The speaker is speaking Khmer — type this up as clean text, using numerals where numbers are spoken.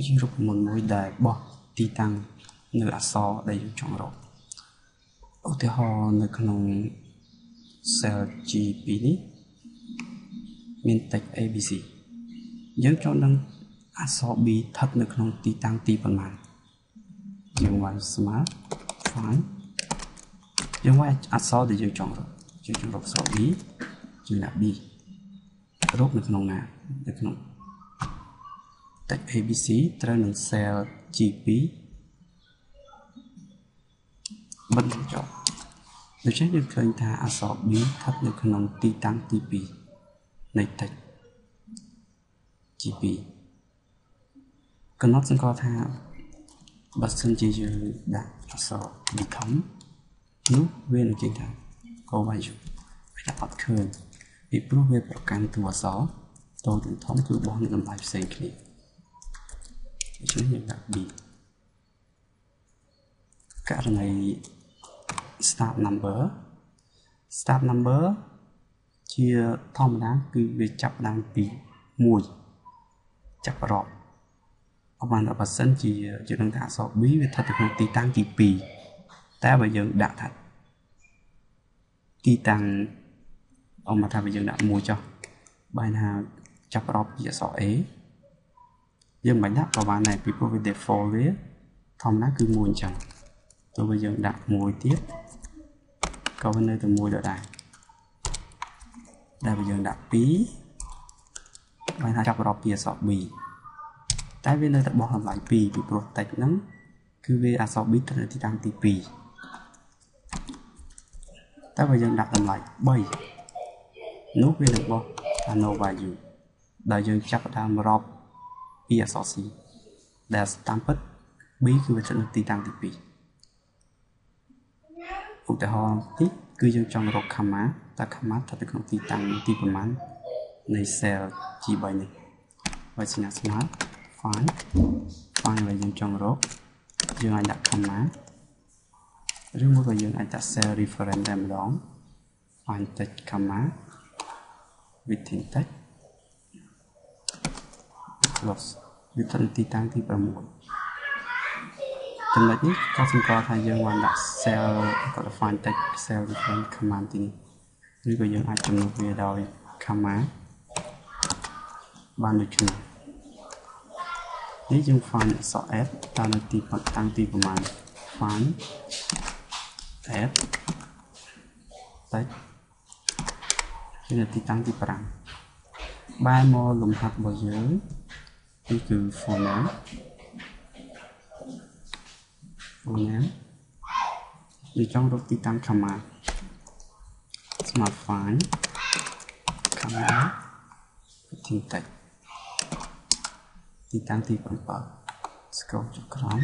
ជារូបមន្តមួយដែលបោះទីតាំងនៅអក្សរដែលយើងចង់រកឧទាហរណ៍នៅក្នុង cell G2 នេះមាន text ABC យើងចង់ដឹងអក្សរ B ស្ថិតនៅក្នុងទីតាំងទីប៉ុន្មានយើងវាយ smart find យើងវាយអក្សរដែលយើងចង់រកយើងចង់រកអក្សរ B យើងដាក់ B រកនៅក្នុងណានៅក្នុង text ABC ត្រូវនឹង cell G2 បន្តចុះដូច្នេះយើងឃើញថាអក្សរ B ស្ថិតនៅក្នុងទីតាំងទី2នៃ text G2 កំណត់សង្កល់ថាបើសិនជាយើងដាក់អក្សរ B ធំនោះវានឹងចេញថា go value វាដាក់អត់ឃើញពីព្រោះវាប្រកាន់តួអក្សរតូចនិងធំគឺបោះនឹងតម្លៃផ្សេងគ្នាដូច្នេះយើងដាក់ B ករណី start number ជាធម្មតាគឺវាចាប់ផ្ដើមពី1ចាប់រាប់អបបានបើសិនជាយើងនឹងថាអក្សរ B វាស្ថិតនៅក្នុងទីតាំងទី2តែបើយើងដាក់ថាទីតាំងអមថាបើយើងដាក់1ចុះបែរថាចាប់រាប់ពីអក្សរ A យើងមិនដាក់ក៏បានដែរពីព្រោះវា default វាធម្មតាគឺ1អញ្ចឹងទោះបីយើងដាក់1ទៀតក៏វានៅតែ1ដដែលតែបើយើងដាក់2បានថាចាប់រាប់ពីអក្សរ B តែវានៅតែបោះតម្លៃ2ពីព្រោះ text ហ្នឹងគឺវាអក្សរ B ត្រូវនៅទីតាំងទី2តែបើយើងដាក់តម្លៃ3នោះវានឹងបោះ no value ដែលយើងចាប់ផ្ដើមរាប់ពីអក្សរ C ដែលតាមពិត B គឺវាស្ថិតនៅទីតាំងទី2ឧទាហរណ៍នេះគឺយើងចង់រក comma តើ comma ស្ថិតនៅក្នុងទីតាំងទីប៉ុន្មាននៃ cell G3 នេះហើយសញ្ញាស្មើ find ដែលយើងចង់រកយើងអាចដាក់ comma ឬមួយក៏យើងអាចដាក់ cell reference តែម្ដង find text comma within text close វាស្ថិតនៅទីតាំងទី6ចំណុចនេះក៏សម្គាល់ថាយើងបានដាក់ cell ក៏ find text cell reference command ទីនេះឬក៏យើងអាចចំនួនវាដោយ comma បានដូចគ្នានេះយើង find អក្សរ f តើនៅទីតាំងទីប្រមាណ find f text គឺនៅទីតាំងទី5បែរមកលំហាត់របស់យើងនេះគឺ phoneme យើងចង់រកទីតាំង comma smart find comma ទីតាំងទី7 scroll ចុះក្រោម